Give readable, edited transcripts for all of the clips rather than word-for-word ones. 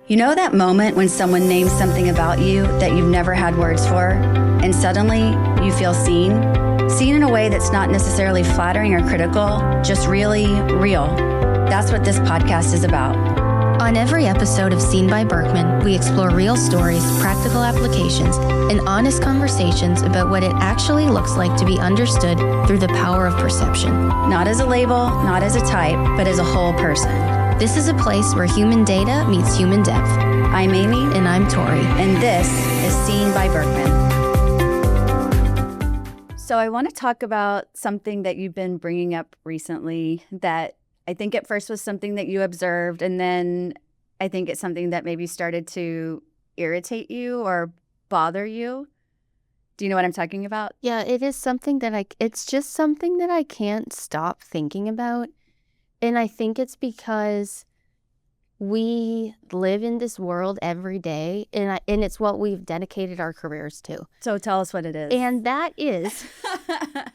You know that moment when someone names something about you that you've never had words for, and suddenly you feel seen? Seen in a way that's not necessarily flattering or critical, just really real. That's what this podcast is about. On every episode of Seen by Berkman, we explore real stories, practical applications, and honest conversations about what it actually looks like to be understood through the power of perception. Not as a label, not as a type, but as a whole person. This is a place where human data meets human depth. I'm Amy. And I'm Torri. And this is Seen by Berkman. So I want to talk about something that you've been bringing up recently that I think at first was something that you observed, and then I think it's something that maybe started to irritate you or bother you. Do you know what I'm talking about? Yeah, it is something that it's just something that I can't stop thinking about. And I think it's because we live in this world every day, and it's what we've dedicated our careers to. So tell us what it is. And that is,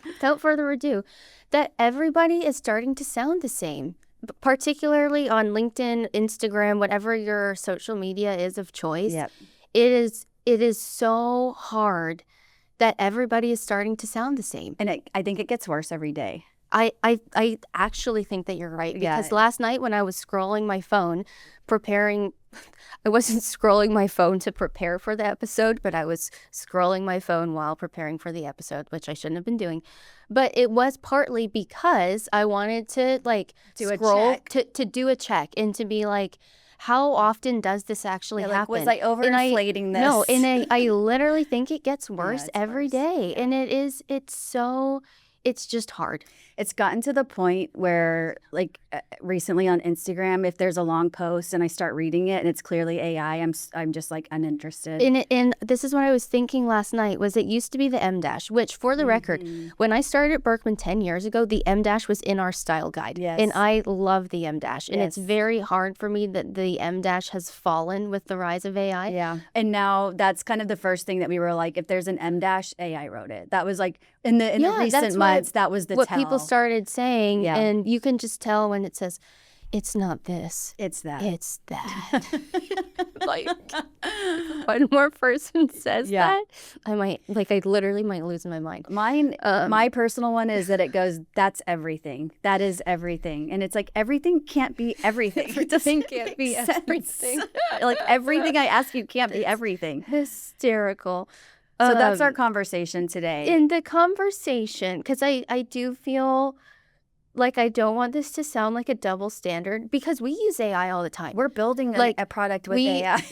without further ado, that everybody is starting to sound the same, particularly on LinkedIn, Instagram, whatever your social media is of choice. Yep. It is so hard that everybody is starting to sound the same. And I think it gets worse every day. I actually think that you're right, because last night when I was scrolling my phone, I wasn't scrolling my phone to prepare for the episode, but I was scrolling my phone while preparing for the episode, which I shouldn't have been doing. But it was partly because I wanted to do a check and to be like, how often does this actually happen? Was I overinflating this? No, and I literally think it gets worse every day. Yeah. And it's just hard. It's gotten to the point where, recently on Instagram, if there's a long post and I start reading it and it's clearly AI, I'm just uninterested. And this is what I was thinking last night, was it used to be the M-dash, which for the record, when I started at Berkman 10 years ago, the M-dash was in our style guide. Yes. And I love the M-dash. And Yes. it's very hard for me that the M-dash has fallen with the rise of AI. Yeah. And now that's kind of the first thing that we were like, if there's an M-dash, AI wrote it. That was in the recent months, that was what tell. People started saying. Yeah. And you can just tell when it says, it's not this. It's that. It's that. One more person says that, I literally might lose my mind. Mine, my personal one is that it goes, that's everything. That is everything. And it's like, everything can't be everything. Everything can't be everything. Everything I ask you can't be everything. Hysterical. So that's our conversation today. In the conversation, because I do feel like I don't want this to sound like a double standard, because we use AI all the time. We're building a product with AI.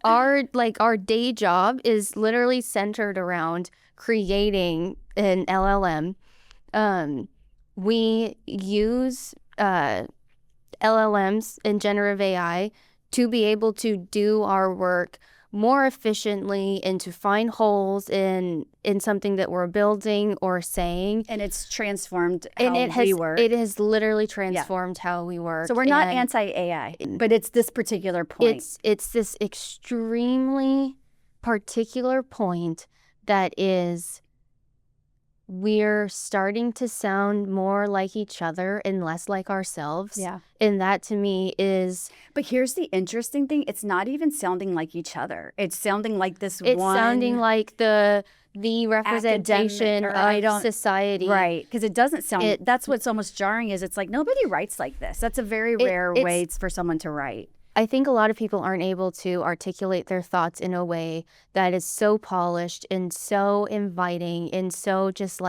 Our day job is literally centered around creating an LLM. We use LLMs and generative AI to be able to do our work more efficiently and to find holes in something that we're building or saying. And it's transformed how we work. It has literally transformed how we work. So we're not anti-AI, but it's this particular point. It's this extremely particular point that is, we're starting to sound more like each other and less like ourselves. Yeah. And that to me is... But here's the interesting thing. It's not even sounding like each other. It's sounding like It's sounding like the representation of society. Right. Because it doesn't sound... that's what's almost jarring, is it's like nobody writes like this. That's a very rare way for someone to write. I think a lot of people aren't able to articulate their thoughts in a way that is so polished and so inviting and so just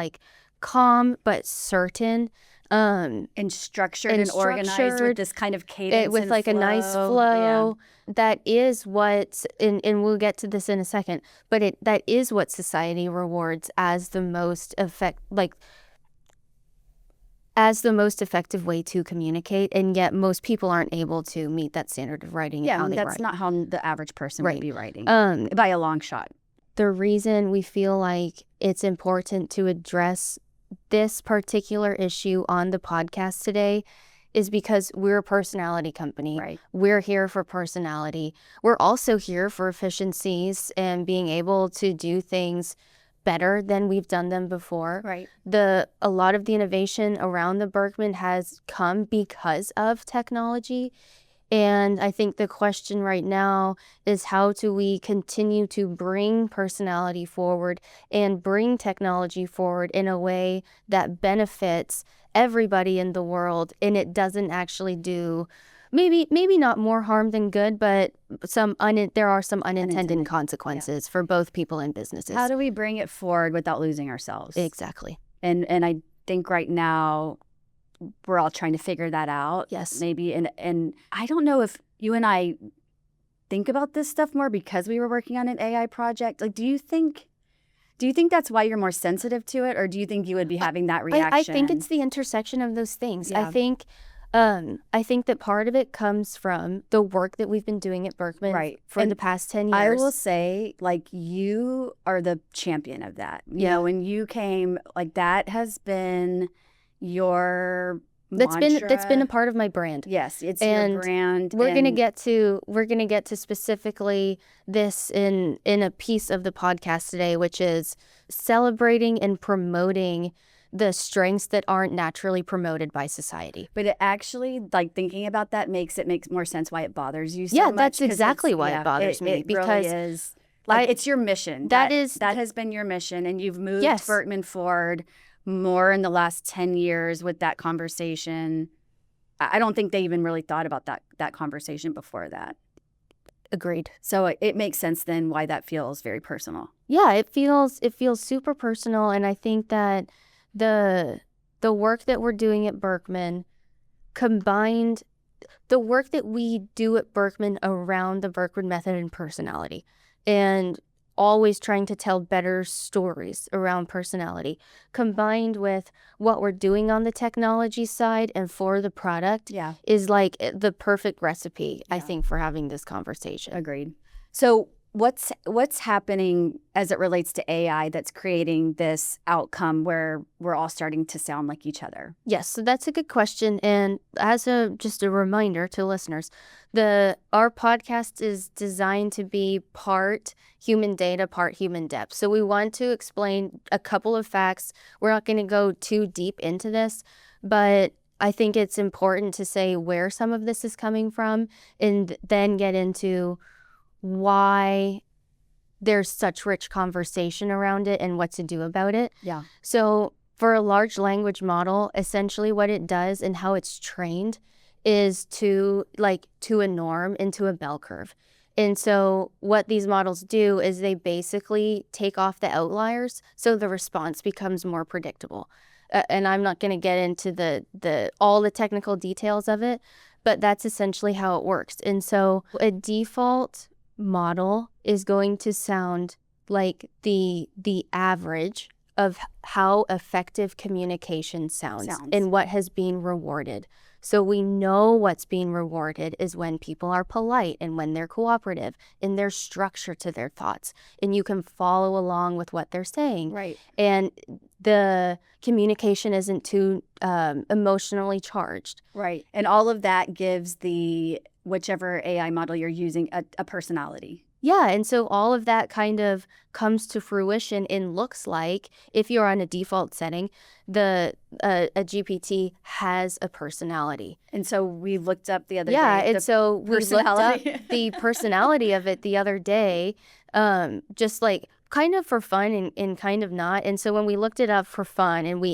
calm but certain. And structured and organized with this kind of cadence with and a nice flow. Yeah. That is what, and we'll get to this in a second, but that is what society rewards as the most effective way to communicate, and yet most people aren't able to meet that standard of writing. Yeah, that's not how the average person would be writing, by a long shot. The reason we feel like it's important to address this particular issue on the podcast today is because we're a personality company. Right. We're here for personality. We're also here for efficiencies and being able to do things better than we've done them before. Right. A lot of the innovation around the Berkman has come because of technology. And I think the question right now is, how do we continue to bring personality forward and bring technology forward in a way that benefits everybody in the world, and it doesn't actually do maybe not more harm than good, but there are some unintended consequences for both people and businesses. How do we bring it forward without losing ourselves? Exactly. And I think right now we're all trying to figure that out. Yes. Maybe. And I don't know if you and I think about this stuff more because we were working on an AI project. Like, do you think that's why you're more sensitive to it, or do you think you would be having that reaction? I think it's the intersection of those things. Yeah. I think that part of it comes from the work that we've been doing at Berkman for the past 10 years. I will say, like, you are the champion of that. You know, when you came, like, that has been your mantra. That's been a part of my brand. Yes, it's your brand. We're gonna get to specifically this in a piece of the podcast today, which is celebrating and promoting the strengths that aren't naturally promoted by society. But it actually, like, thinking about that makes more sense why it bothers you so much. Yeah, that's exactly why it bothers me. It because really is. Like, it's your mission. That has been your mission, and you've moved Berkman forward more in the last 10 years with that conversation. I don't think they even really thought about that conversation before that. Agreed. So it makes sense then why that feels very personal. Yeah, it feels super personal, and I think that the work that we're doing at Berkman, combined the work that we do at Berkman around the Berkman method and personality, and always trying to tell better stories around personality, combined with what we're doing on the technology side and for the product, is like the perfect recipe, I think, for having this conversation. Agreed. So what's happening as it relates to AI that's creating this outcome where we're all starting to sound like each other? Yes, so that's a good question. And as just a reminder to listeners, our podcast is designed to be part human data, part human depth. So we want to explain a couple of facts. We're not going to go too deep into this, but I think it's important to say where some of this is coming from and then get into why there's such rich conversation around it and what to do about it. Yeah. So for a large language model, essentially what it does and how it's trained is to a norm into a bell curve. And so what these models do is they basically take off the outliers so the response becomes more predictable. And I'm not going to get into all the technical details of it, but that's essentially how it works. And so a default model is going to sound like the average of how effective communication sounds and what has been rewarded. So we know what's being rewarded is when people are polite and when they're cooperative and there's structure to their thoughts and you can follow along with what they're saying. Right. And the communication isn't too emotionally charged. Right. And all of that gives whichever AI model you're using a personality. Yeah, and so all of that kind of comes to fruition and looks like, if you're on a default setting, a GPT has a personality. And so we looked up the other day. Yeah, and so we looked up the personality of it the other day, just like kind of for fun and kind of not. And so when we looked it up for fun, and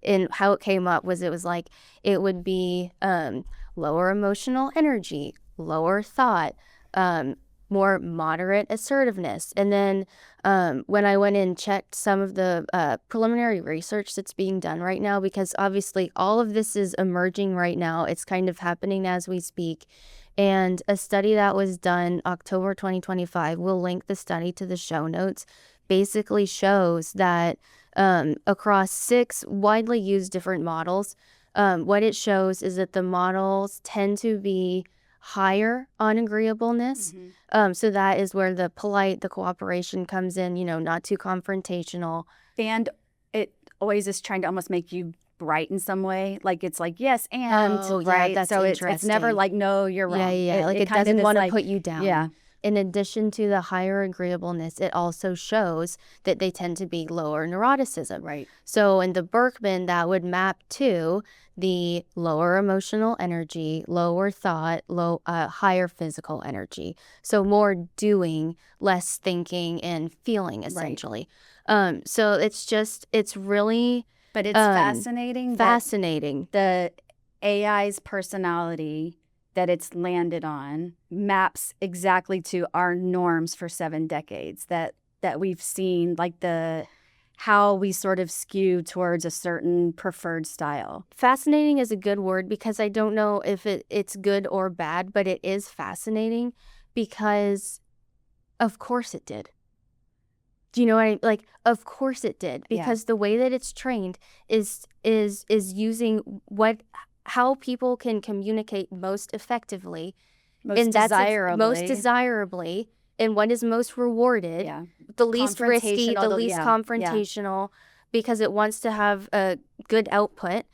and how it came up was, it was like it would be lower emotional energy, lower thought, more moderate assertiveness. And then when I went and checked some of the preliminary research that's being done right now, because obviously all of this is emerging right now, it's kind of happening as we speak. And a study that was done October 2025, we'll link the study to the show notes, basically shows that across 6 widely used different models, what it shows is that the models tend to be higher on agreeableness. Mm-hmm. So that is where the polite, the cooperation comes in, not too confrontational. And it always is trying to almost make you right in some way. Like, it's like, yes, and right. Yeah, that's so interesting. it's never like, no, you're wrong. Yeah. Like it doesn't want to put you down. Yeah. in addition to the higher agreeableness, it also shows that they tend to be lower neuroticism. Right. So in the Berkman, that would map to the lower emotional energy, lower thought, higher physical energy. So more doing, less thinking and feeling, essentially. Right. So it's really... But it's fascinating. Fascinating. The AI's personality that it's landed on maps exactly to our norms for 7 decades that we've seen, like how we sort of skew towards a certain preferred style. Fascinating is a good word because I don't know if it's good or bad, but it is fascinating because of course it did. Do you know what I mean? Like, of course it did, because the way that it's trained is using how people can communicate most effectively, most desirably, and what is most rewarded, the least risky, the least confrontational, because it wants to have a good output.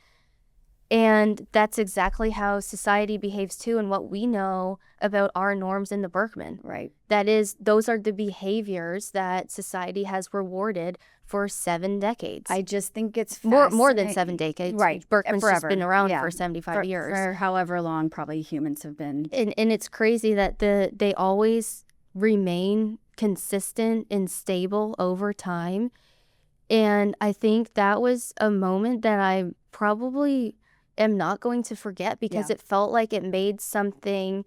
And that's exactly how society behaves too, and what we know about our norms in the Berkman. Right. That is, those are the behaviors that society has rewarded for 7 decades. I just think it's more than 7 decades. Right. Berkman's Forever. just been around for 75 years. For however long probably humans have been. And it's crazy that they always remain consistent and stable over time. And I think that was a moment that I probably am not going to forget, because it felt like it made something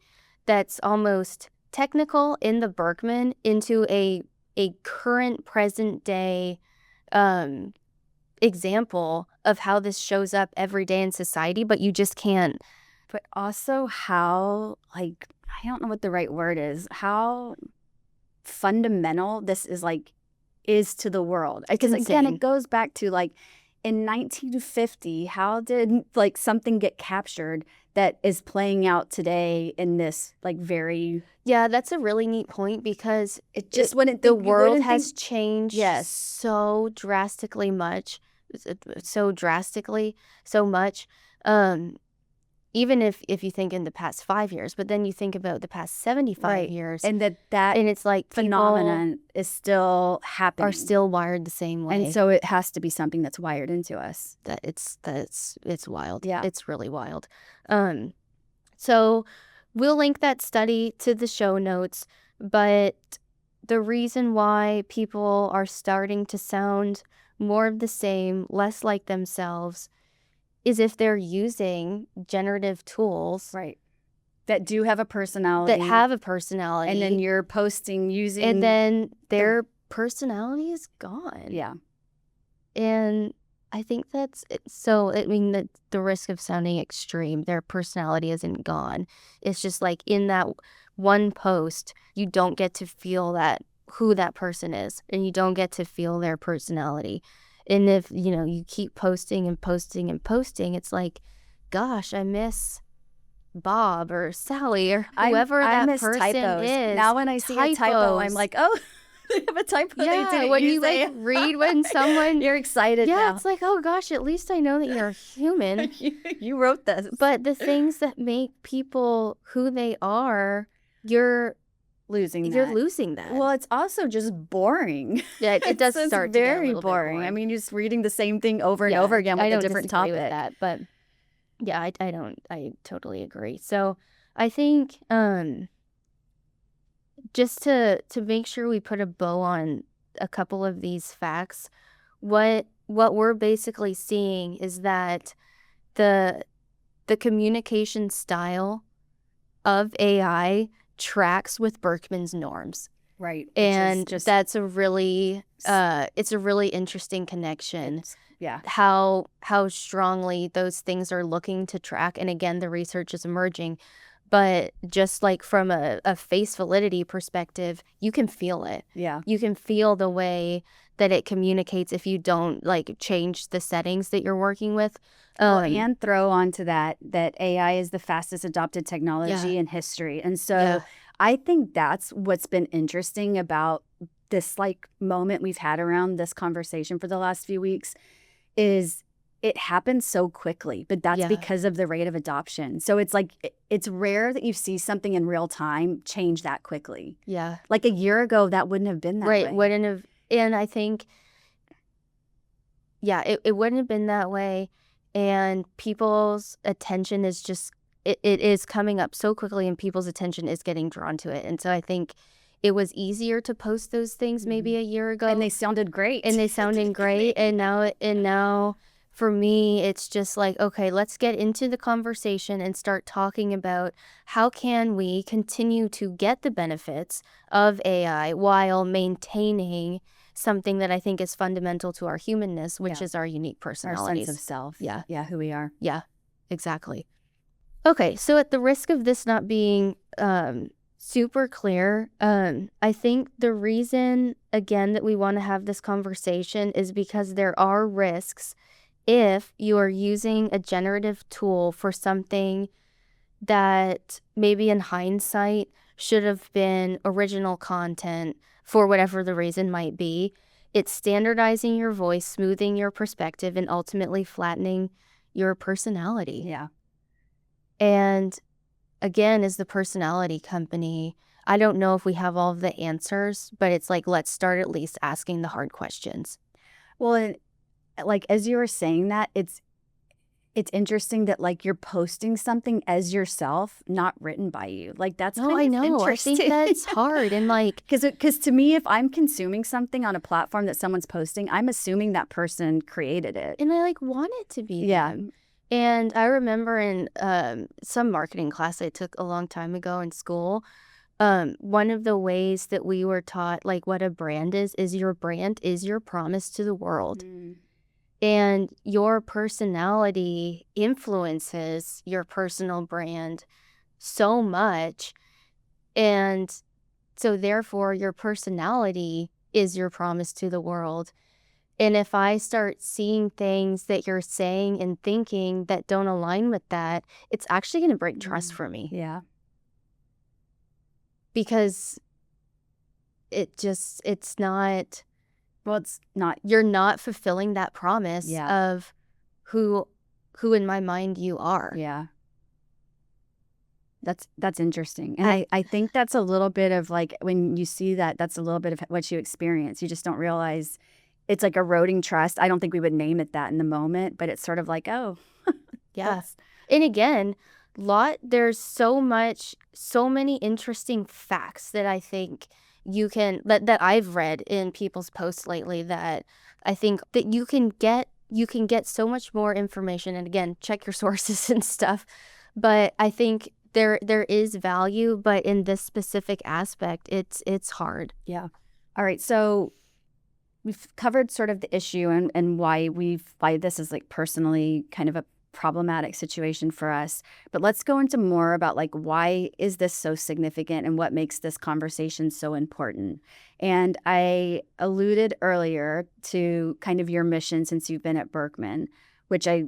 that's almost technical in the Berkman into a current present day example of how this shows up every day in society, but you just can't. But also how, like, I don't know what the right word is, how fundamental this is to the world. Because again, it goes back to, like, in 1950, how did something get captured that is playing out today in this very... Yeah, that's a really neat point, because it just the world has changed so drastically much. Even if you think in the past 5 years, but then you think about the past 75 years, and and it's like phenomenon is still happening, are still wired the same way, and so it has to be something that's wired into us. It's wild. Yeah, it's really wild. So we'll link that study to the show notes, but the reason why people are starting to sound more of the same, less like themselves, is if they're using generative tools. Right. That do have a personality. And then you're posting using... And then their personality is gone. Yeah. And I think that's it. So, I mean, the risk of sounding extreme, their personality isn't gone. It's just like in that one post, you don't get to feel who that person is, and you don't get to feel their personality. And if, you keep posting and posting and posting, it's like, gosh, I miss Bob or Sally or whoever I that miss person typos. is. Now when I see a typo, I'm like, oh, they have a typo. Yeah, when you read when someone... You're excited now. Yeah, it's like, oh gosh, at least I know that you're human. You wrote this. But the things that make people who they are, you're losing that. Well, it's also just boring. Yeah, it does start to get a little boring. Bit boring. I mean, you're just reading the same thing over and over again with a different topic. With that, but yeah, I totally agree. So I think just to make sure we put a bow on a couple of these facts, what we're basically seeing is that the communication style of AI tracks with Berkman's norms. Right. And that's a really it's a really interesting connection. Yeah. How strongly those things are looking to track. And again, the research is emerging. But just like from a face validity perspective, you can feel it. Yeah. You can feel the way that it communicates if you don't change the settings that you're working with. And throw onto that AI is the fastest adopted technology in history. And so I think that's what's been interesting about this moment we've had around this conversation for the last few weeks is it happens so quickly, but that's Yeah. because of the rate of adoption. So it's like it's rare that you see something in real time change that quickly. Yeah. Like a year ago, that wouldn't have been that way. Right. Wouldn't have. And I think, yeah, it wouldn't have been that way. And people's attention is just, it is coming up so quickly, and people's attention is getting drawn to it. And so I think it was easier to post those things maybe a year ago. And they sounded great. And they sounded great. And now for me, it's just like, okay, let's get into the conversation and start talking about how can we continue to get the benefits of AI while maintaining something that I think is fundamental to our humanness, which is our unique Our personalities. sense of self. Yeah. Yeah, who we are. Yeah, exactly. Okay, so at the risk of this not being super clear, I think the reason, again, that we want to have this conversation is because there are risks if you are using a generative tool for something that maybe in hindsight should have been original content for whatever the reason might be. It's standardizing your voice, smoothing your perspective, and ultimately flattening your personality. Yeah. And again, as the personality company, I don't know if we have all of the answers, but it's like, let's start at least asking the hard questions. Well, and like as you were saying that, it's interesting that like you're posting something as yourself, not written by you. Like that's No, kind I of know. I interesting. think that's hard. And like, because to me, if I'm consuming something on a platform that someone's posting, I'm assuming that person created it. and I like want it to be Yeah. them. And I remember in some marketing class I took a long time ago in school, one of the ways that we were taught like what a brand is your brand is your promise to the world. And your personality influences your personal brand so much. And so therefore your personality is your promise to the world. And if I start seeing things that you're saying and thinking that don't align with that, it's actually going to break trust for me. Yeah. Because it's not, Well, it's not. you're not fulfilling that promise Yeah. of who in my mind you are. Yeah. That's interesting. And I think that's a little bit of like when you see that, that's a little bit of what you experience. You just don't realize it's like eroding trust. I don't think we would name it that in the moment, but it's sort of like, oh, Yeah. And again, there's so many interesting facts that I think you can, that I've read in people's posts lately, that I think that you can get so much more information. And again, check your sources and stuff. But I think there is value, but in this specific aspect, it's hard. Yeah. All right. So we've covered sort of the issue and why this is like personally kind of a problematic situation for us. But let's go into more about like, why is this so significant and what makes this conversation so important? And I alluded earlier to kind of your mission since you've been at Berkman, which I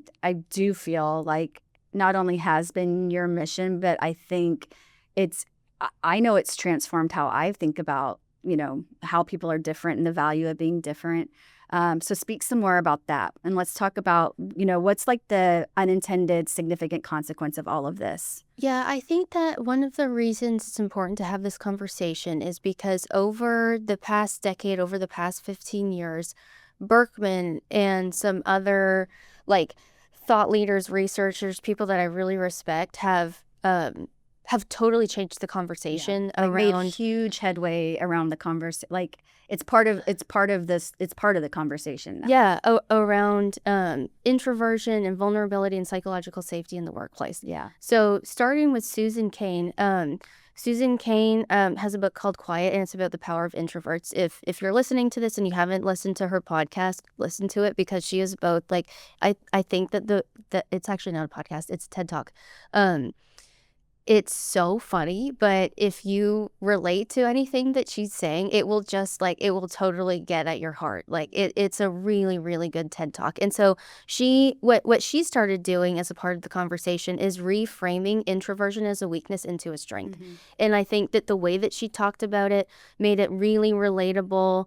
do feel like not only has been your mission, but I think I know it's transformed how I think about, how people are different and the value of being different. So speak some more about that. And let's talk about, what's like the unintended significant consequence of all of this. Yeah, I think that one of the reasons it's important to have this conversation is because over the past decade, over the past 15 years, Berkman and some other like thought leaders, researchers, people that I really respect have totally changed the conversation around. Made huge headway around the conversation. Like it's part of the conversation now. Yeah, around introversion and vulnerability and psychological safety in the workplace. Yeah. So starting with Susan Cain. Susan Cain has a book called Quiet, and it's about the power of introverts. If you're listening to this and you haven't listened to her podcast, listen to it, because she is both like, I think that it's actually not a podcast, it's a TED Talk. it's so funny, but if you relate to anything that she's saying, it will just like, it will totally get at your heart. Like it's a really, really good TED Talk. And so what she started doing as a part of the conversation is reframing introversion as a weakness into a strength. And I think that the way that she talked about it made it really relatable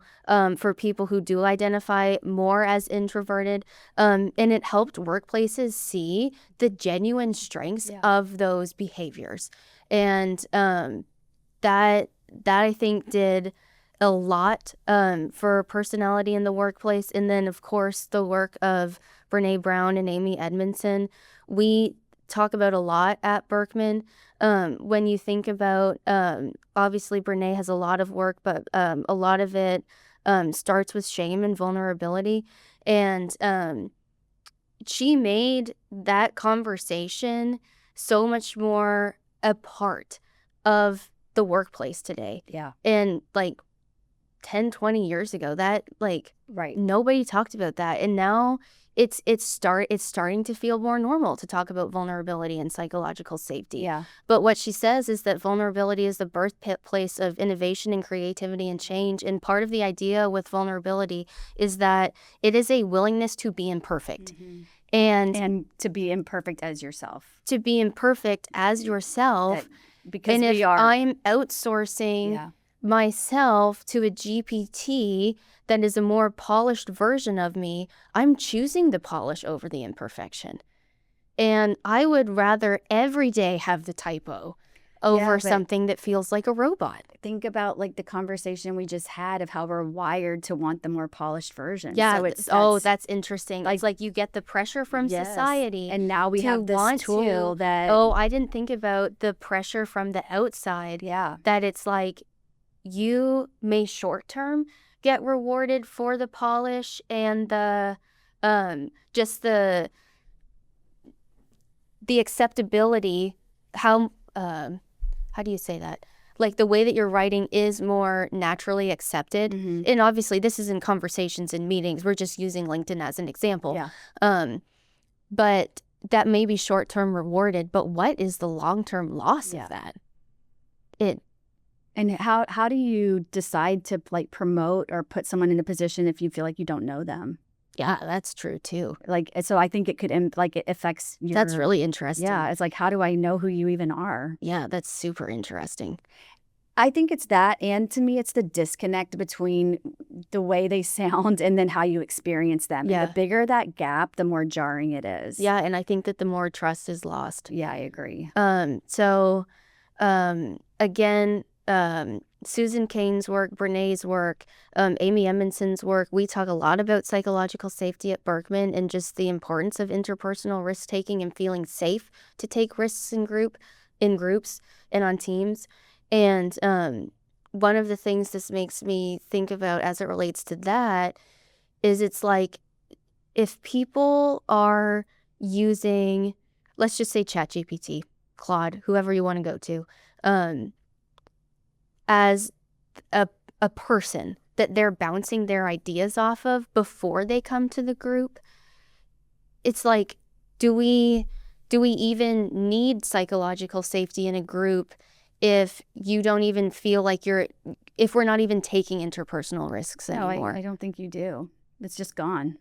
for people who do identify more as introverted. And it helped workplaces see the genuine strengths of those behaviors. And that I think did a lot for personality in the workplace. And then, of course, the work of Brene Brown and Amy Edmondson, we talk about a lot at Berkman. When you think about, obviously, Brene has a lot of work, but a lot of it starts with shame and vulnerability. And she made that conversation so much more a part of the workplace today. Yeah. And like 10, 20 years ago, that like nobody talked about that. And now it's starting to feel more normal to talk about vulnerability and psychological safety. Yeah. But what she says is that vulnerability is the birthplace of innovation and creativity and change. And part of the idea with vulnerability is that it is a willingness to be imperfect. And to be imperfect as yourself. To be imperfect as yourself. Because and we if are. I'm outsourcing myself to a GPT that is a more polished version of me, I'm choosing the polish over the imperfection. And I would rather every day have the typo over something that feels like a robot. Think about like the conversation we just had of how we're wired to want the more polished version. Yeah. So that's interesting. It's like you get the pressure from society. And now we have this tool that. Oh, I didn't think about the pressure from the outside. Yeah. That it's like you may short term get rewarded for the polish and the just the acceptability. How do you say that? Like the way that you're writing is more naturally accepted. And obviously this is in conversations and meetings. We're just using LinkedIn as an example. Yeah. But that may be short-term rewarded, but what is the long-term loss of that? And how do you decide to like promote or put someone in a position if you feel like you don't know them? Yeah, that's true too. Like, so I think it could, like, it affects your. That's really interesting. Yeah, it's like, how do I know who you even are? Yeah, that's super interesting. I think it's that, and to me, it's the disconnect between the way they sound and then how you experience them. Yeah. And the bigger that gap, the more jarring it is. Yeah, and I think that the more trust is lost. Yeah, I agree. So, again, Susan Cain's work, Brené's work, Amy Edmondson's work, we talk a lot about psychological safety at Berkman and just the importance of interpersonal risk-taking and feeling safe to take risks in groups and on teams. And one of the things this makes me think about as it relates to that is it's like if people are using, let's just say ChatGPT, Claude, whoever you want to go to, as a person that they're bouncing their ideas off of before they come to the group, it's like, do we even need psychological safety in a group if you don't even feel like if we're not even taking interpersonal risks anymore? No, I don't think you do. It's just gone.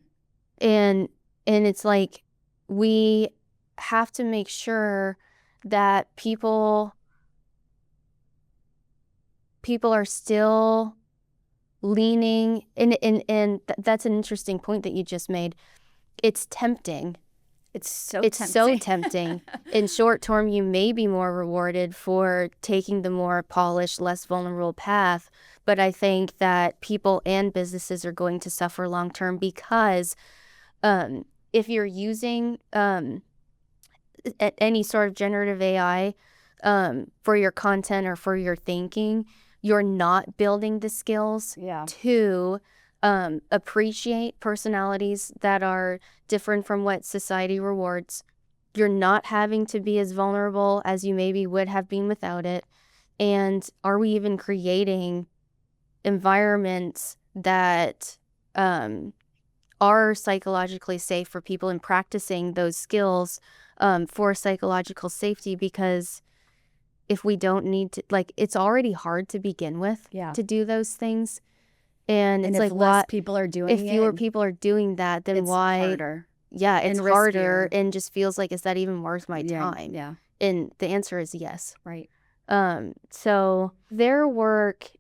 And it's like we have to make sure that people are still leaning, and that's an interesting point that you just made. It's tempting. It's so tempting. In short term, you may be more rewarded for taking the more polished, less vulnerable path. But I think that people and businesses are going to suffer long term because if you're using any sort of generative AI for your content or for your thinking, you're not building the skills to appreciate personalities that are different from what society rewards. You're not having to be as vulnerable as you maybe would have been without it. And are we even creating environments that are psychologically safe for people and practicing those skills for psychological safety? Because if we don't need to, like, it's already hard to begin with to do those things. And it's if like, less people are doing if fewer people are doing that, then it's why? harder. Yeah, it's and harder riskier. and just feels like, is that even worth my time? Yeah. And the answer is yes. Right. So their work,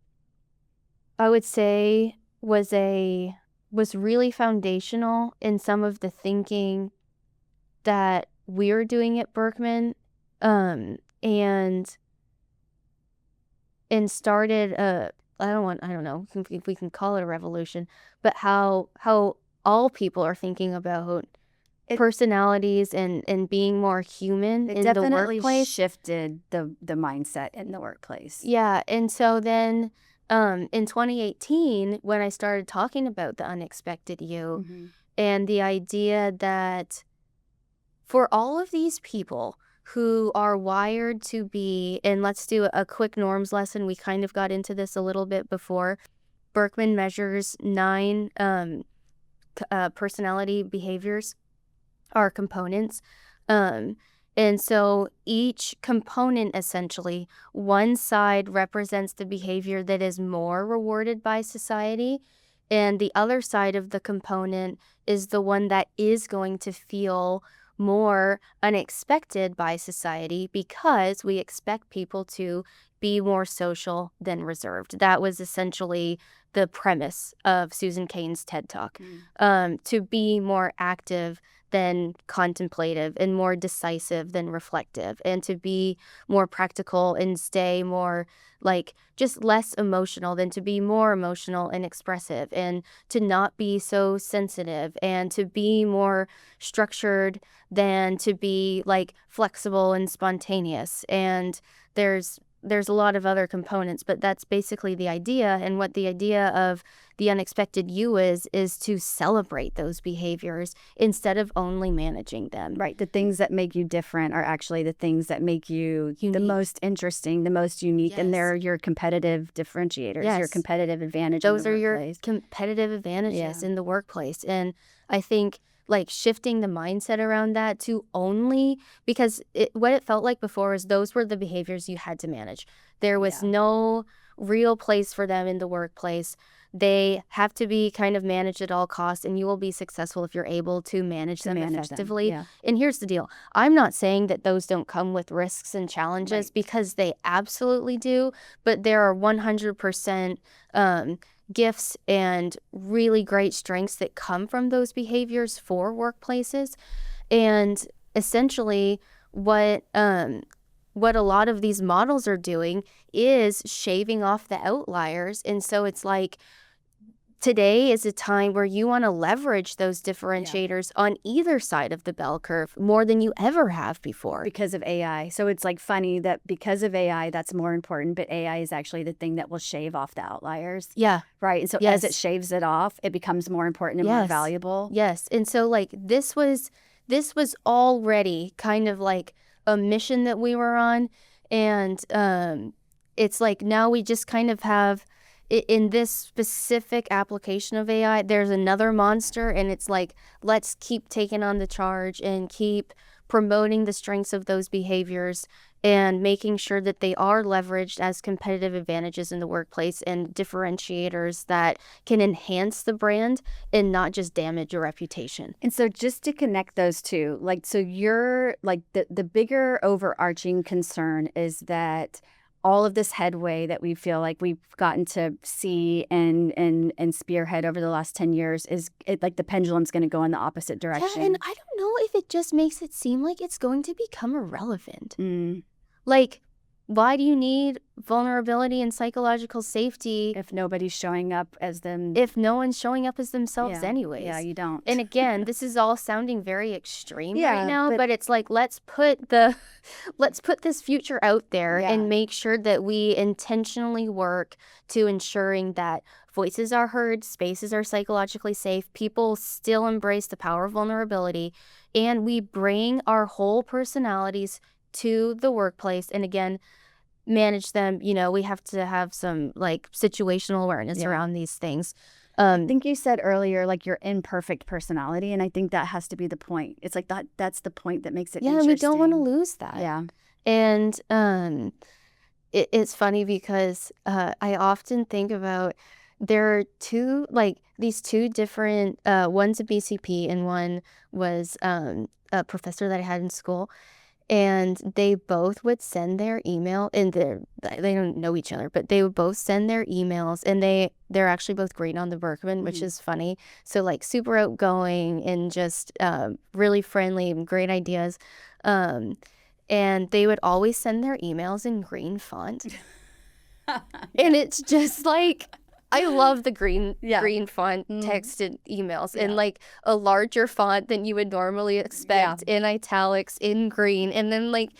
I would say, was really foundational in some of the thinking that we're doing at Berkman, and started I don't know if we can call it a revolution, but how all people are thinking about personalities and being more human in the definitely workplace. Shifted the mindset in the workplace. Yeah, and so then in 2018, when I started talking about the unexpected you and the idea that for all of these people who are wired to be, and let's do a quick norms lesson. We kind of got into this a little bit before. Berkman measures 9 personality behaviors, or components. And so each component, essentially, one side represents the behavior that is more rewarded by society, and the other side of the component is the one that is going to feel more unexpected by society, because we expect people to be more social than reserved. That was essentially the premise of Susan Cain's TED Talk, to be more active than contemplative, and more decisive than reflective, and to be more practical and stay more like just less emotional than to be more emotional and expressive, and to not be so sensitive, and to be more structured than to be like flexible and spontaneous. And there's a lot of other components, but that's basically the idea. And what the idea of the unexpected you is to celebrate those behaviors instead of only managing them. Right. The things that make you different are actually the things that make you the most interesting, the most unique, and they're your competitive differentiators, your competitive advantage. Those are your competitive advantages in the workplace. And I think like shifting the mindset around that to only, because what it felt like before is those were the behaviors you had to manage. There was no real place for them in the workplace. They have to be kind of managed at all costs, and you will be successful if you're able to manage them effectively. And here's the deal. I'm not saying that those don't come with risks and challenges, because they absolutely do, but there are 100% gifts and really great strengths that come from those behaviors for workplaces. And essentially what a lot of these models are doing is shaving off the outliers. And so it's like today is a time where you want to leverage those differentiators on either side of the bell curve more than you ever have before. Because of AI. So it's like funny that because of AI, that's more important, but AI is actually the thing that will shave off the outliers. Yeah. Right. And so as it shaves it off, it becomes more important and more valuable. Yes. And so like this was already kind of like a mission that we were on. And it's like now we just kind of have, in this specific application of AI, there's another monster, and it's like, let's keep taking on the charge and keep promoting the strengths of those behaviors and making sure that they are leveraged as competitive advantages in the workplace and differentiators that can enhance the brand and not just damage your reputation. And so just to connect those two, like, so you're like the bigger overarching concern is that all of this headway that we feel like we've gotten to see and spearhead over the last 10 years is like the pendulum's going to go in the opposite direction. Yeah, and I don't know if it just makes it seem like it's going to become irrelevant. Like, why do you need vulnerability and psychological safety if nobody's showing up as them? If no one's showing up as themselves anyways. Yeah, you don't. And again, this is all sounding very extreme right now, but it's like, let's put this future out there and make sure that we intentionally work to ensuring that voices are heard, spaces are psychologically safe, people still embrace the power of vulnerability, and we bring our whole personalities to the workplace. And again, manage them. We have to have some like situational awareness around these things. I think you said earlier, like, your imperfect personality, and I think that has to be the point. It's like that's the point that makes it interesting. We don't want to lose that. Yeah. And it's funny because I often think about there are these two different, one's a BCP and one was a professor that I had in school. And they both would send their email, and they don't know each other, but they would both send their emails, and they're actually both great on the Berkman, which is funny. So like super outgoing and just really friendly and great ideas. And they would always send their emails in green font. And it's just like, I love the green font text and emails, and like a larger font than you would normally expect, in italics, in green, and then like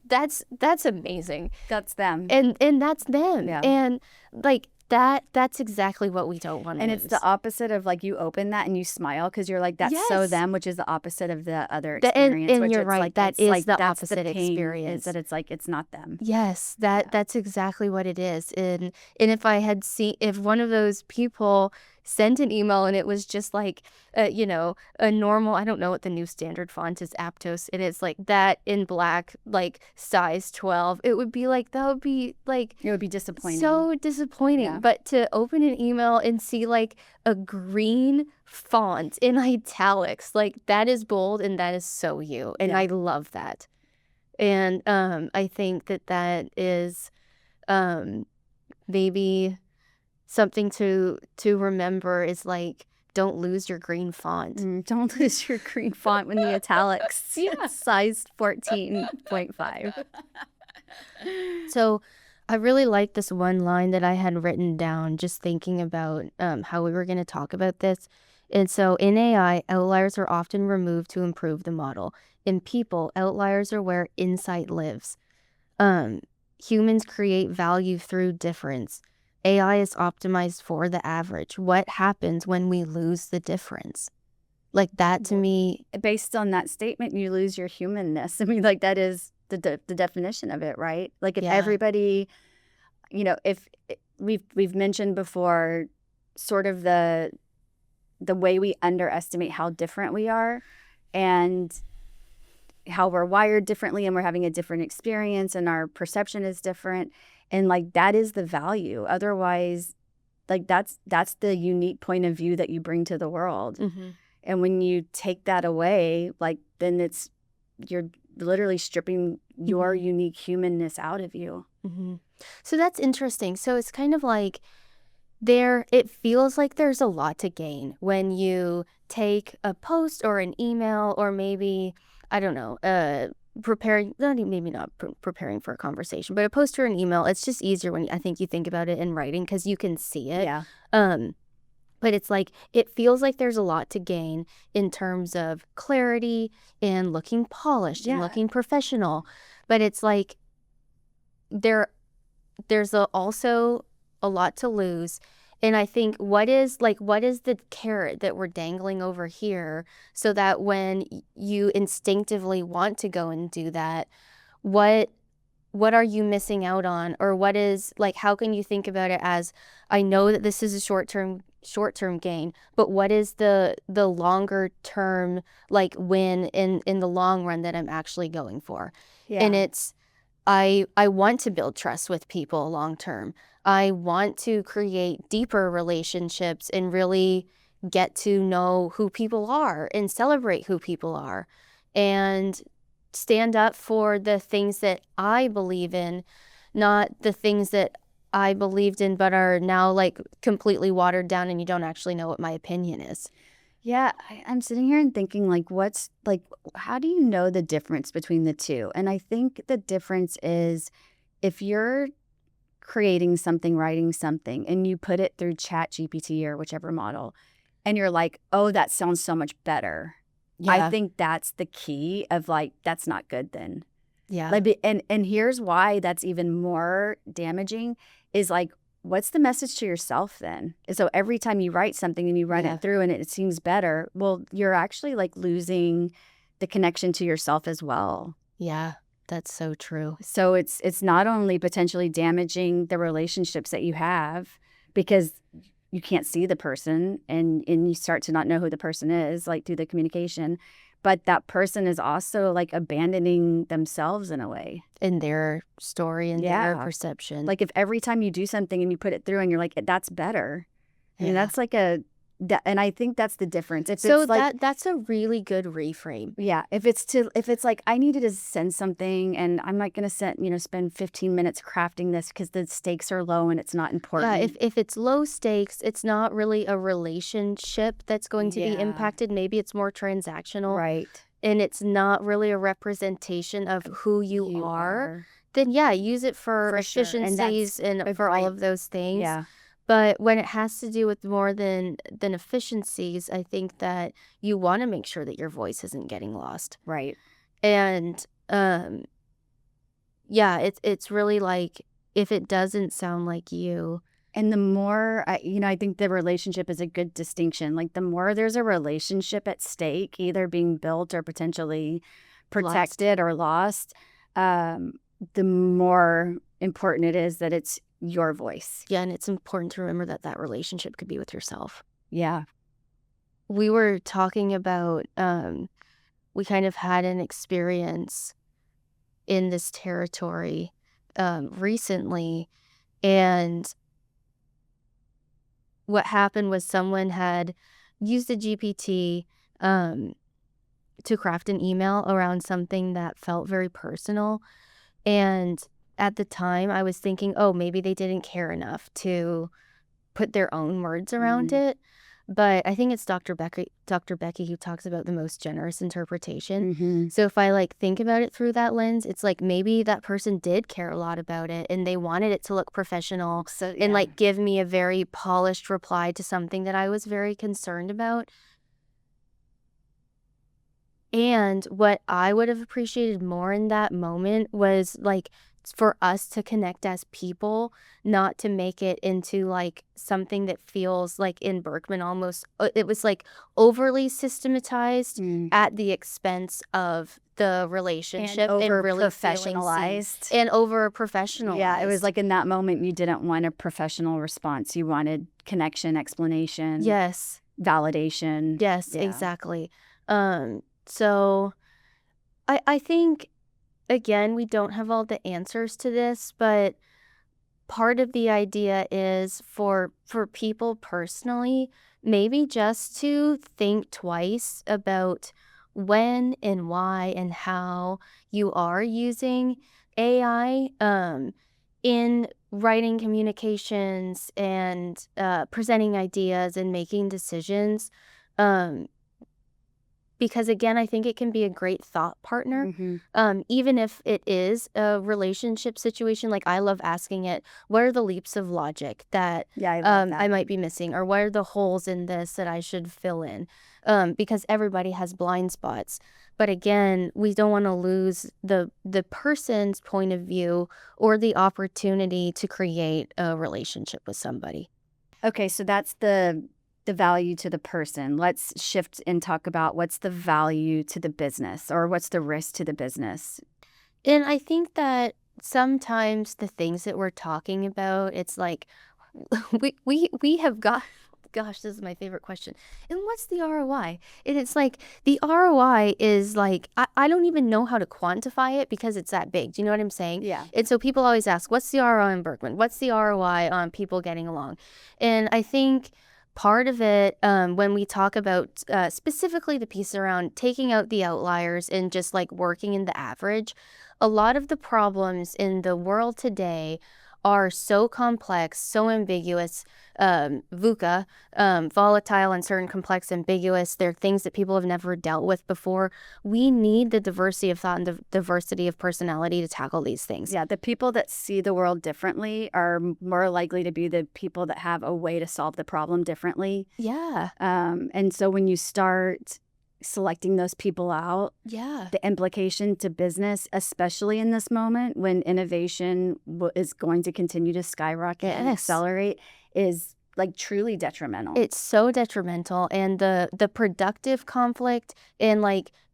that's amazing. That's them. And that's them. And like that's exactly what we don't want to lose. It's the opposite of like you open that and you smile because you're like, that's so them, which is the opposite of the other experience. And which you're it's right. like, that it's is like, the that's opposite the pain, experience. is that it's like, it's not them. Yes, that's exactly what it is. And if I had if one of those people sent an email and it was just like, a normal, I don't know what the new standard font is, Aptos, and it's like that in black, like size 12, it would be like, that would be like, it would be disappointing. So disappointing. But to open an email and see like a green font in italics, like that is bold and that is so you. And I love that. And I think that is maybe something to remember is like, don't lose your green font. Don't lose your green font when the italics size 14.5. So I really like this one line that I had written down just thinking about how we were going to talk about this. And so in AI, outliers are often removed to improve the model. In people, outliers are where insight lives. Humans create value through difference. AI is optimized for the average. What happens when we lose the difference? Like that to me. Based on that statement, you lose your humanness. I mean, like that is the definition of it, right? Like if everybody, if we've mentioned before sort of the way we underestimate how different we are and how we're wired differently and we're having a different experience and our perception is different. And like, that is the value. Otherwise, like that's the unique point of view that you bring to the world. And when you take that away, like then you're literally stripping your unique humanness out of you. So that's interesting. So it's kind of like it feels like there's a lot to gain when you take a post or an email or maybe, I don't know, preparing for a conversation, but a post or an email. It's just easier when I think you think about it in writing because you can see it. But it's like, it feels like there's a lot to gain in terms of clarity and looking polished and looking professional. But it's like there's also a lot to lose. And I think what is the carrot that we're dangling over here so that when you instinctively want to go and do that, what are you missing out on? Or what is, like, how can you think about it as, I know that this is a short-term gain, but what is the longer term, like, win in the long run that I'm actually going for? And it's, I want to build trust with people long term. I want to create deeper relationships and really get to know who people are and celebrate who people are and stand up for the things that I believe in, not the things that I believed in but are now like completely watered down and you don't actually know what my opinion is. Yeah, I'm sitting here and thinking like, how do you know the difference between the two? And I think the difference is if you're creating something, writing something, and you put it through ChatGPT or whichever model, and you're like, oh, that sounds so much better. I think that's the key of like, that's not good then. Like, and here's why that's even more damaging is like, what's the message to yourself then? And so every time you write something and you run it through and it seems better, well, you're actually like losing the connection to yourself as well. Yeah, that's so true. So it's not only potentially damaging the relationships that you have because you can't see the person and you start to not know who the person is, like through the communication, but that person is also like abandoning themselves in a way. In their story and their perception. Like if every time you do something and you put it through and you're like, that's better. I mean, that's like and I think that's the difference. If so it's like, that's a really good reframe. Yeah. If it's like, I needed to send something and I'm not going to spend 15 minutes crafting this because the stakes are low and it's not important. Yeah. If it's low stakes, it's not really a relationship that's going to be impacted. Maybe it's more transactional. Right. And it's not really a representation of who you are, then use it for efficiencies sure. and for all of those things. Yeah. But when it has to do with more than efficiencies, I think that you want to make sure that your voice isn't getting lost. Right. And it's really like if it doesn't sound like you. And the more, I think the relationship is a good distinction. Like the more there's a relationship at stake, either being built or potentially protected or lost, the more important it is that it's your voice. Yeah, and it's important to remember that relationship could be with yourself. Yeah. We were talking about, we kind of had an experience in this territory recently, and what happened was someone had used a GPT to craft an email around something that felt very personal. And at the time, I was thinking, oh, maybe they didn't care enough to put their own words around it. But I think it's Dr. Becky who talks about the most generous interpretation. So if I think about it through that lens, it's like maybe that person did care a lot about it and they wanted it to look professional and give me a very polished reply to something that I was very concerned about. And what I would have appreciated more in that moment was for us to connect as people, not to make it into something that feels like in Berkman almost, it was overly systematized at the expense of the relationship and over really professionalized. And over professionalized. Yeah, it was in that moment you didn't want a professional response. You wanted connection, explanation. Yes. Validation. Yes, exactly. So I think, again, we don't have all the answers to this, but part of the idea is for people personally, maybe just to think twice about when and why and how you are using AI in writing communications and presenting ideas and making decisions. Because again, I think it can be a great thought partner, even if it is a relationship situation. I love asking it, what are the leaps of logic that, I might be missing? Or what are the holes in this that I should fill in? Because everybody has blind spots. But again, we don't want to lose the person's point of view or the opportunity to create a relationship with somebody. Okay, so that's the value to the person. Let's shift and talk about what's the value to the business, or what's the risk to the business. And I think that sometimes the things that we're talking about, it's we have got, gosh, this is my favorite question. And what's the ROI? And it's the ROI is I don't even know how to quantify it because it's that big. Do you know what I'm saying? Yeah. And so people always ask, what's the ROI on Berkman? What's the ROI on people getting along? And I think part of it, when we talk about specifically the piece around taking out the outliers and just working in the average, a lot of the problems in the world today are so complex, so ambiguous, VUCA, volatile, uncertain, complex, ambiguous. They're things that people have never dealt with before. We need the diversity of thought and the diversity of personality to tackle these things. Yeah, the people that see the world differently are more likely to be the people that have a way to solve the problem differently. Yeah. And so when you start selecting those people out, the implication to business, especially in this moment when innovation is going to continue to skyrocket and accelerate, is truly detrimental. It's so detrimental. And the productive conflict and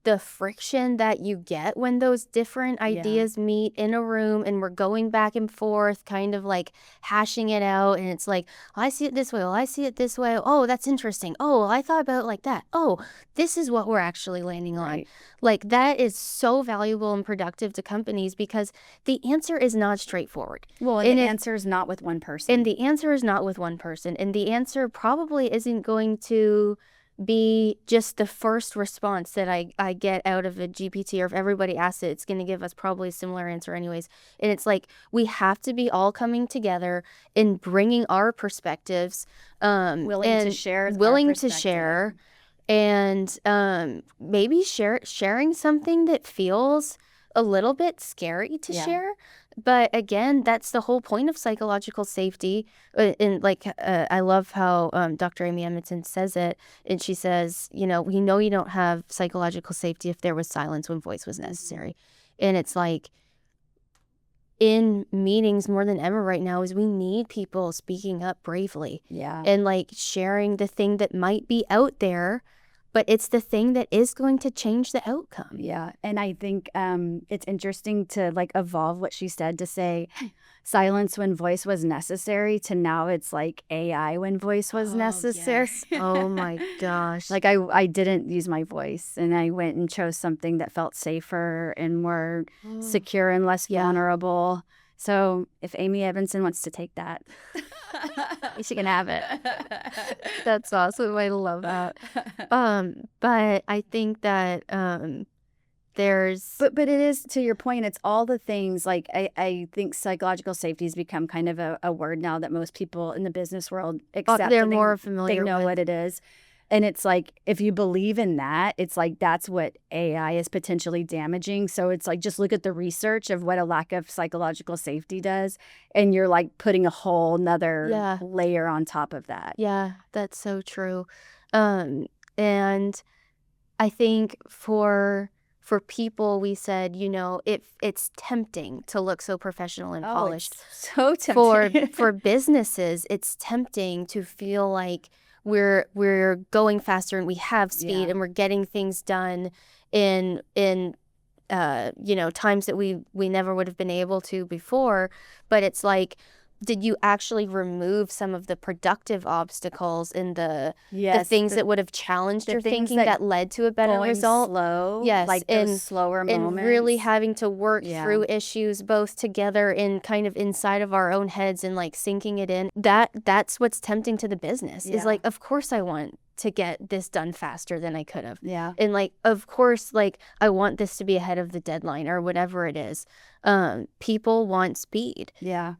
the friction that you get when those different ideas meet in a room and we're going back and forth, kind of like hashing it out. And it's like, oh, I see it this way. Well, I see it this way. Oh, that's interesting. Oh, well, I thought about it like that. Oh, this is what we're actually landing on. Like, that is so valuable and productive to companies because the answer is not straightforward. Well, and the answer is not with one person. And the answer is not with one person. And the answer probably isn't going to be just the first response that I get out of a GPT, or if everybody asks it, it's going to give us probably a similar answer anyways. And it's like, we have to be all coming together and bringing our perspectives, willing to share, and maybe sharing something that feels a little bit scary to share. But again, that's the whole point of psychological safety. And like, I love how Dr. Amy Edmondson says it. And she says, we know you don't have psychological safety if there was silence when voice was necessary. And it's like, in meetings more than ever right now, is we need people speaking up bravely. And like sharing the thing that might be out there, but it's the thing that is going to change the outcome. And I think it's interesting to like evolve what she said to say silence when voice was necessary to now it's like AI when voice was necessary. Oh my gosh. Like I didn't use my voice and I went and chose something that felt safer and more secure and less vulnerable. So if Amy Edmondson wants to take that, she can have it. That's awesome. I love that. But I think that there's... But it is, to your point, it's all the things, like I think psychological safety has become kind of a word now that most people in the business world accept. They're more familiar with. They know what it is. And it's like, if you believe in that, it's like that's what AI is potentially damaging. So it's like, just look at the research of what a lack of psychological safety does. And you're like putting a whole nother layer on top of that. Yeah, that's so true. And I think for people, we said, it's tempting to look so professional and polished. So tempting. For businesses, it's tempting to feel like we're going faster and we have speed and we're getting things done in times that we never would have been able to before. But it's like, did you actually remove some of the productive obstacles in the things that would have challenged your thinking that led to a better result? Slow, like those slower moments, and really having to work through issues both together and kind of inside of our own heads and like sinking it in. That's what's tempting to the business. Is like, of course I want to get this done faster than I could have. And like, of course, like I want this to be ahead of the deadline or whatever it is. People want speed.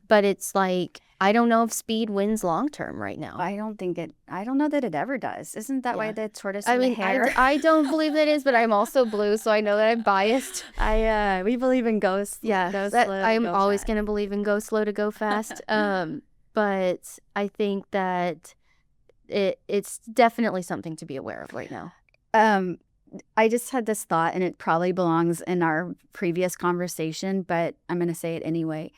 But it's like, I don't know if speed wins long term right now. I don't know that it ever does. Isn't that why the tortoise and the hare? I don't believe that is, but I'm also blue, so I know that I'm biased. We believe in go slow. I'm always going to believe in go slow to go fast. But I think that it's definitely something to be aware of right now. I just had this thought, and it probably belongs in our previous conversation, but I'm going to say it anyway.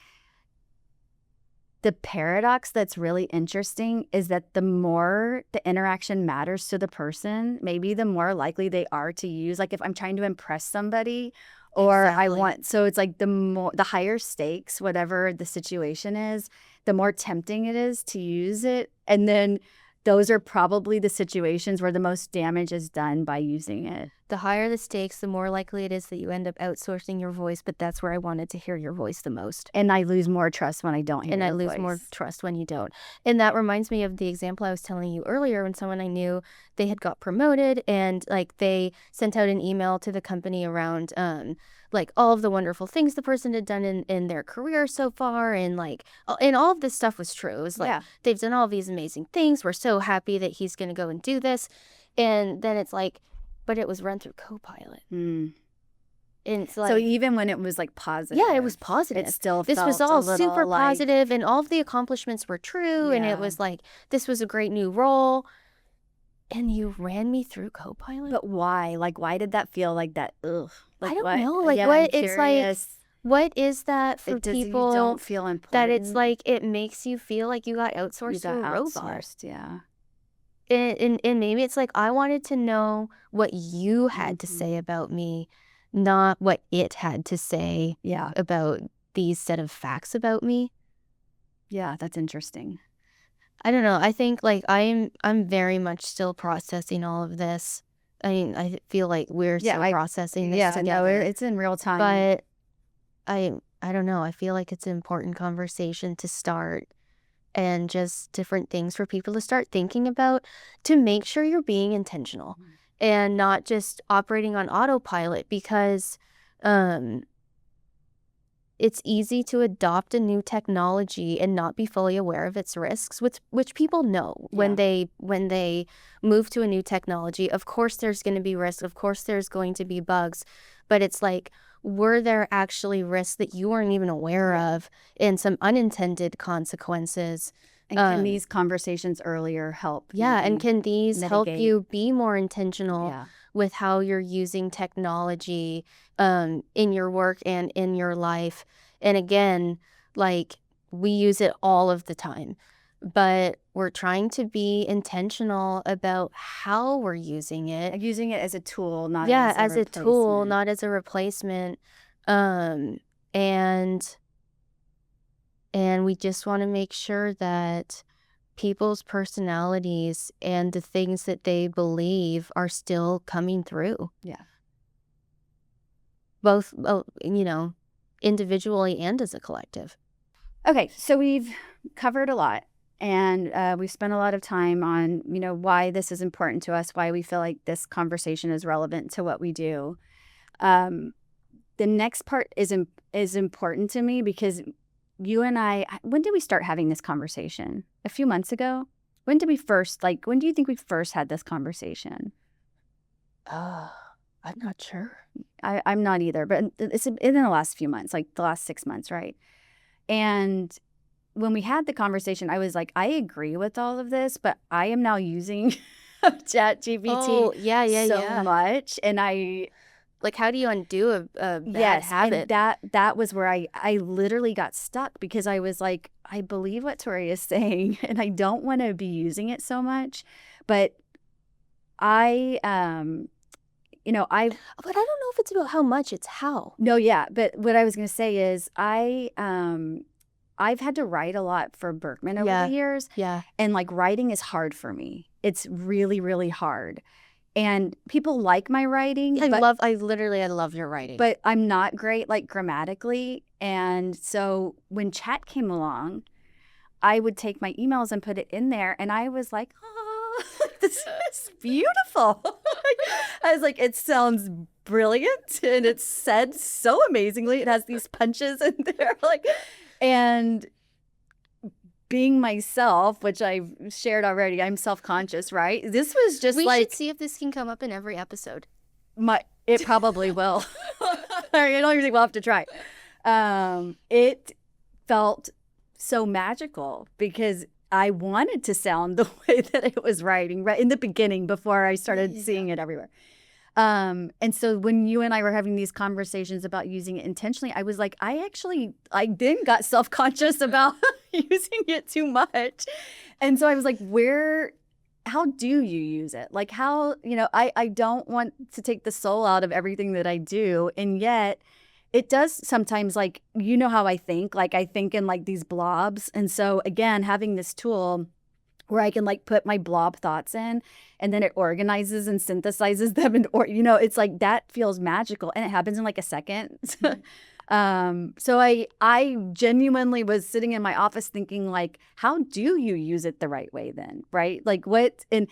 The paradox that's really interesting is that the more the interaction matters to the person, maybe the more likely they are to use. Like if I'm trying to impress somebody, or so it's like the higher stakes, whatever the situation is, the more tempting it is to use it. And then those are probably the situations where the most damage is done by using it. The higher the stakes, the more likely it is that you end up outsourcing your voice, but that's where I wanted to hear your voice the most. And I lose more trust when I don't hear your voice. And I lose more trust when you don't. And that reminds me of the example I was telling you earlier when someone I knew, they had got promoted and like they sent out an email to the company around like all of the wonderful things the person had done in their career so far, and like, and all of this stuff was true. It was like, they've done all these amazing things. We're so happy that he's going to go and do this. And then it's like, but it was run through Copilot. And it's like, so even when it was like positive. Yeah, it was positive. It still this felt was all a little super like, positive, and all of the accomplishments were true. And it was like, this was a great new role. And you ran me through Copilot? But why? Like, why did that feel like that? Ugh. Like, I don't what? know. Like, what? It's like, what is that for people? You don't feel important. That it's like, it makes you feel like you got outsourced to a robot. Yeah. And maybe it's like, I wanted to know what you had to say about me, not what it had to say about these set of facts about me. Yeah, that's interesting. I don't know. I think like I'm very much still processing all of this. I mean, I feel like we're still processing this together. No, it's in real time. But I don't know. I feel like it's an important conversation to start, and just different things for people to start thinking about, to make sure you're being intentional and not just operating on autopilot, because it's easy to adopt a new technology and not be fully aware of its risks, which people know when they move to a new technology. Of course there's going to be risks, of course there's going to be bugs, but it's like, were there actually risks that you weren't even aware of, and some unintended consequences? And can these conversations earlier help? And can these help mitigate? you be more intentional with how you're using technology in your work and in your life? And again, like, we use it all of the time, but we're trying to be intentional about how we're using it. Using it as a tool, not as a tool, not as a replacement. And we just want to make sure that people's personalities and the things that they believe are still coming through. Both, individually and as a collective. Okay, so we've covered a lot, and we've spent a lot of time on, why this is important to us, why we feel like this conversation is relevant to what we do. The next part is important to me because you and I, when did we start having this conversation? A few months ago? When do you think we first had this conversation? I'm not sure. I'm not either, but it's in the last few months, like the last 6 months, right? And when we had the conversation, I was like, I agree with all of this, but I am now using ChatGPT so much. And like, how do you undo a bad habit? And that was where I literally got stuck, because I was like, I believe what Torri is saying, and I don't want to be using it so much. But but I don't know if it's about how much, it's how. No, yeah. But what I was going to say is I've had to write a lot for Berkman over the years. And like, writing is hard for me. It's really, really hard. And people like my writing. I love your writing. But I'm not great, like, grammatically. And so when chat came along, I would take my emails and put it in there. And I was like, oh, this is beautiful. I was like, it sounds brilliant. And it's said so amazingly. It has these punches in there. And being myself, which I've shared already, I'm self-conscious, right? This was just we should see if this can come up in every episode. It probably will. I don't even think we'll have to try. It felt so magical because I wanted to sound the way that it was writing right in the beginning before I started seeing it everywhere. And so when you and I were having these conversations about using it intentionally, I was like, I then got self-conscious about using it too much. And so I was like, how do you use it? Like, how, I don't want to take the soul out of everything that I do. And yet it does sometimes, like, how I think, like, I think in like these blobs. And so again, having this tool where I can like put my blob thoughts in, and then it organizes and synthesizes them, and it's like, that feels magical, and it happens in like a second. So I genuinely was sitting in my office thinking, like, how do you use it the right way then, right? Like, what, and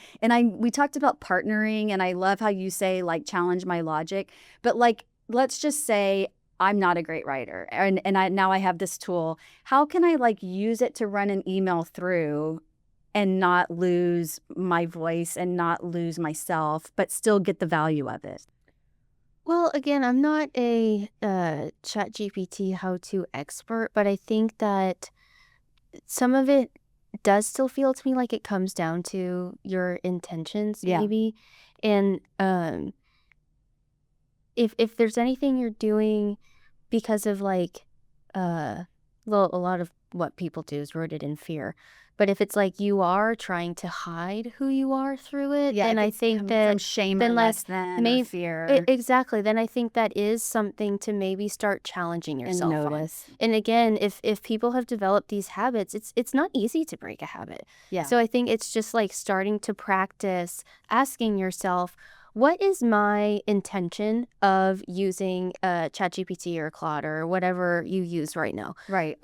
we talked about partnering, and I love how you say, like, challenge my logic, but like, let's just say I'm not a great writer, and now I have this tool. How can I like use it to run an email through and not lose my voice and not lose myself, but still get the value of it? Well, again, I'm not a ChatGPT how-to expert, but I think that some of it does still feel to me like it comes down to your intentions, maybe. And if there's anything you're doing because of like a lot of what people do is rooted in fear. But if it's like you are trying to hide who you are through it, then I think that from shame then or like less than or fear exactly, then I think that is something to maybe start challenging and yourself on. notice. And again, if people have developed these habits, it's not easy to break a habit. Yeah. So I think it's just like starting to practice asking yourself, what is my intention of using ChatGPT or Claude or whatever you use right now? Right.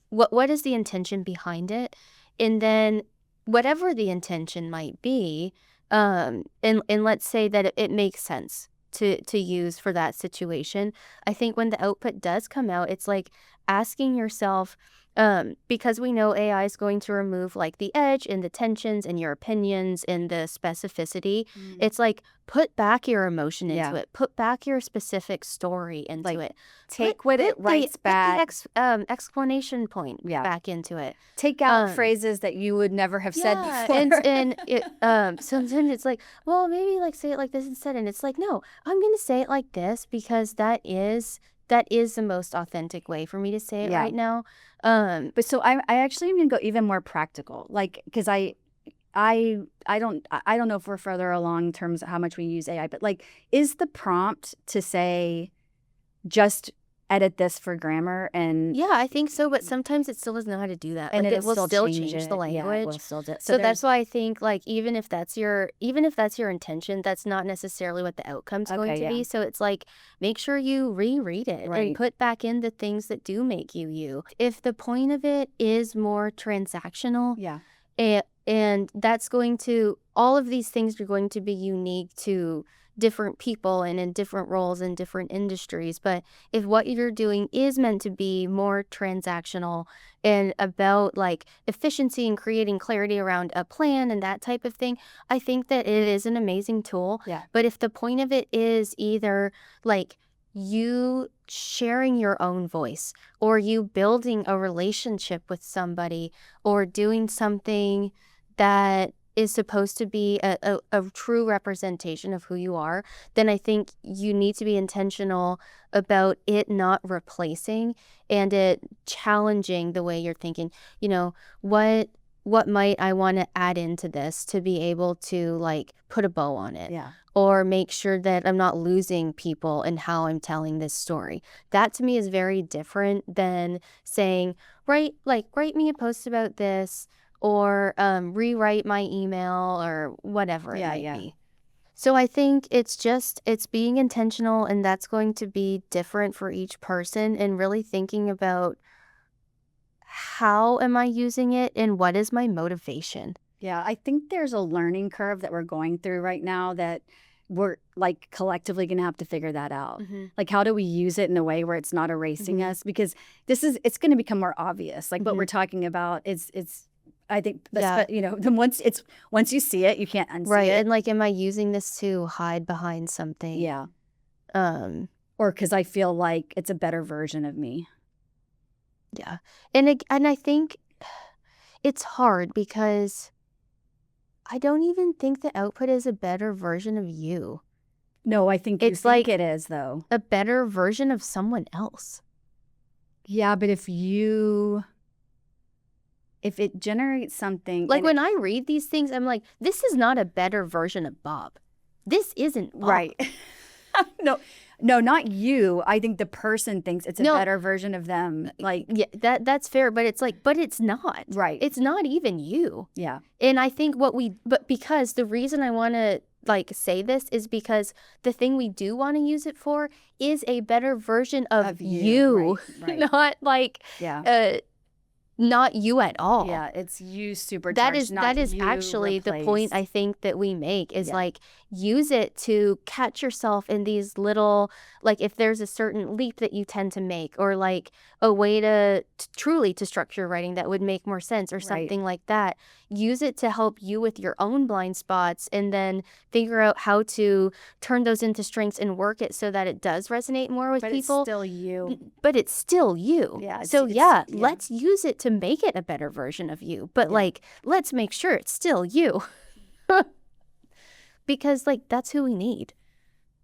What is the intention behind it? And then whatever the intention might be, and let's say that it makes sense to use for that situation. I think when the output does come out, it's like asking yourself, because we know AI is going to remove like the edge and the tensions and your opinions and the specificity. It's like put back your emotion into it, put back your specific story into it. Take what it writes back. Put the explanation point back into it. Take out phrases that you would never have said before. And it, sometimes it's like, well, maybe like say it like this instead. And it's like, no, I'm going to say it like this because that is the most authentic way for me to say it right now. But so I actually am going to go even more practical, like, because I don't know if we're further along in terms of how much we use AI, but like, is the prompt to say, just edit this for grammar? And yeah, I think so, but sometimes it still doesn't know how to do that. And like, it it will still change the language. Yeah, it will still do. So that's why I think like even if that's your intention, that's not necessarily what the outcome's going to be. So it's like make sure you reread it and put back in the things that do make you you. If the point of it is more transactional, and that's going to, all of these things are going to be unique to different people and in different roles in different industries. But if what you're doing is meant to be more transactional and about like efficiency and creating clarity around a plan and that type of thing, I think that it is an amazing tool. But if the point of it is either like you sharing your own voice or you building a relationship with somebody or doing something that is supposed to be a true representation of who you are, then I think you need to be intentional about it not replacing and it challenging the way you're thinking. You know, what might I want to add into this to be able to like put a bow on it? Or make sure that I'm not losing people in how I'm telling this story. That to me is very different than saying, write me a post about this, or rewrite my email or whatever it might be. So I think it's being intentional, and that's going to be different for each person, and really thinking about how am I using it and what is my motivation. Yeah, I think there's a learning curve that we're going through right now that we're like collectively going to have to figure that out. Like, how do we use it in a way where it's not erasing us? Because it's going to become more obvious. Like what we're talking about is I think, you know, then once you see it, you can't unsee it. And like, am I using this to hide behind something? Or because I feel like it's a better version of me. And I think it's hard because I don't even think the output is a better version of you. No, I think it's like it is, though. A better version of someone else. Yeah, but if it generates something, like when I read these things, I'm like, this is not a better version of Bob. This isn't Bob. Right. No, not you. I think the person thinks it's a better version of them. Like, yeah, that's fair, but it's like, but it's not. Right. It's not even you. Yeah. And I think but because the reason I want to like say this is because the thing we do want to use it for is a better version of you. Right. Not like not you at all. Yeah, it's you supercharged. That is actually replaced. The point I think that we make is like use it to catch yourself in these little, like if there's a certain leap that you tend to make, or like a way to truly to structure writing that would make more sense or something like that. Use it to help you with your own blind spots, and then figure out how to turn those into strengths and work it so that it does resonate more with people. It's still you. But it's still you. Yeah. So let's use it to make it a better version of you. But like, let's make sure it's still you. Because like, that's who we need.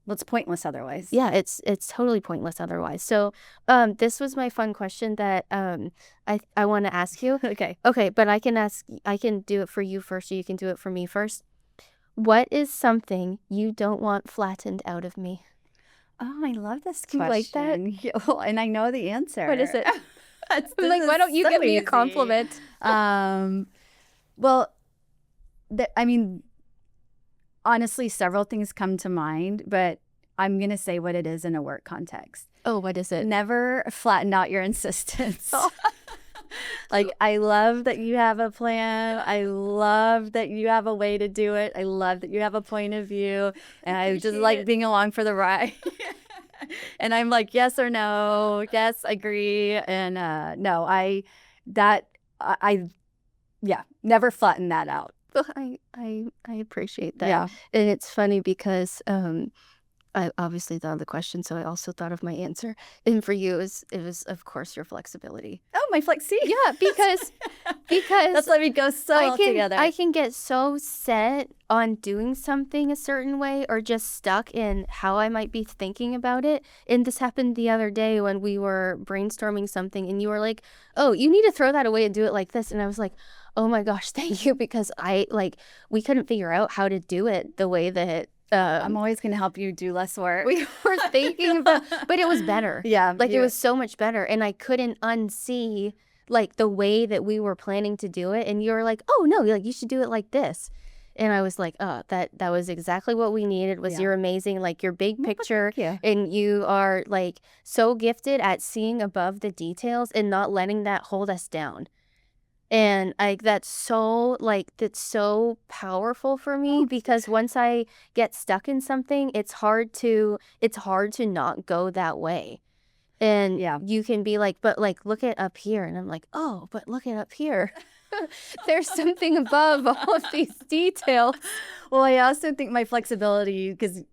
Well, it's pointless otherwise. Yeah, it's totally pointless otherwise. So this was my fun question that I want to ask you. Okay. But I can do it for you first, or you can do it for me first. What is something you don't want flattened out of me? Oh, I love this Do you like that? question. Yeah, well, and I know the answer. What is it? This Like, why is don't you so give me a easy. compliment? Well, I mean, honestly, several things come to mind, but I'm going to say what it is in a work context. Oh, what is it? Never flatten out your insistence. Oh. Like, I love that you have a plan. I love that you have a way to do it. I love that you have a point of view. And I just like being along for the ride. And I'm like, yes or no. Yes, agree. And no, yeah, never flatten that out. I appreciate that. Yeah. And it's funny because I obviously thought of the question, so I also thought of my answer. And for you, it was of course your flexibility. Oh, my flexi. Yeah, because that's why we go so well together. I can get so set on doing something a certain way, or just stuck in how I might be thinking about it. And this happened the other day when we were brainstorming something, and you were like, "Oh, you need to throw that away and do it like this." And I was like, "Oh my gosh, thank you," because we couldn't figure out how to do it the way that. I'm always going to help you do less work. We were thinking about, but it was better. Yeah. Like, it was so much better. And I couldn't unsee, like, the way that we were planning to do it. And you were like, oh, no, like, you should do it like this. And I was like, oh, that was exactly what we needed. Was You're amazing, like, your big picture. Thank you. And you are, like, so gifted at seeing above the details and not letting that hold us down. And that's so powerful for me, because once I get stuck in something, it's hard to not go that way. And you can be like, but like, look at up here. And I'm like, oh, but look at up here. There's something above all of these details. Well, I also think my flexibility, because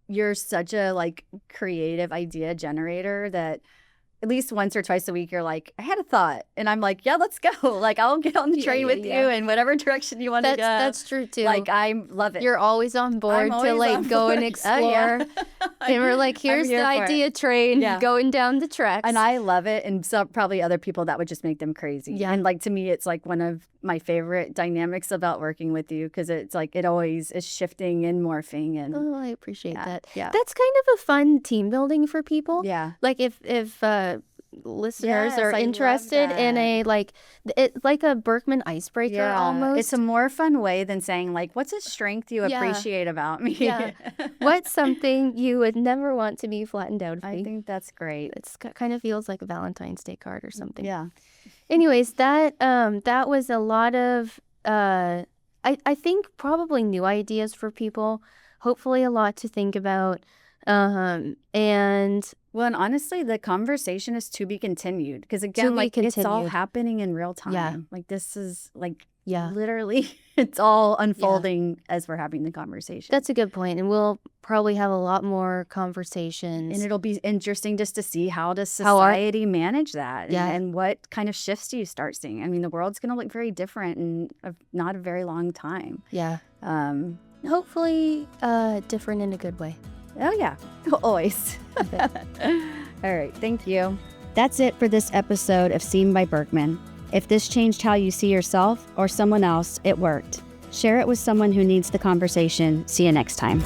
you're such a like creative idea generator, that at least once or twice a week, you're like, I had a thought. And I'm like, yeah, let's go. Like, I'll get on the train with you in whatever direction you want to go. That's true, too. Like, I love it. You're always on board to, like, go and explore. Oh, yeah. And we're like, here's the idea train going down the tracks. And I love it. And so probably other people, that would just make them crazy. Yeah. And, like, to me, it's, like, one of my favorite dynamics about working with you, because it's, like, it always is shifting and morphing. And oh, I appreciate that. Yeah. That's kind of a fun team building for people. Yeah. Like, if listeners are interested in a like a Berkman icebreaker almost. It's a more fun way than saying like, what's a strength you appreciate about me? Yeah. What's something you would never want to be flattened out of me? I think that's great. It's kind of feels like a Valentine's Day card or something. Yeah. Anyways, that was a lot of I think probably new ideas for people. Hopefully a lot to think about. And well, and honestly, the conversation is to be continued, because again, like it's all happening in real time. Yeah. Like this is like literally it's all unfolding as we're having the conversation. That's a good point. And we'll probably have a lot more conversations. And it'll be interesting just to see how does society manage that? Yeah. And what kind of shifts do you start seeing? I mean, the world's going to look very different in not a very long time. Yeah. Hopefully different in a good way. Oh, yeah. Always. All right. Thank you. That's it for this episode of Seen by Berkman. If this changed how you see yourself or someone else, it worked. Share it with someone who needs the conversation. See you next time.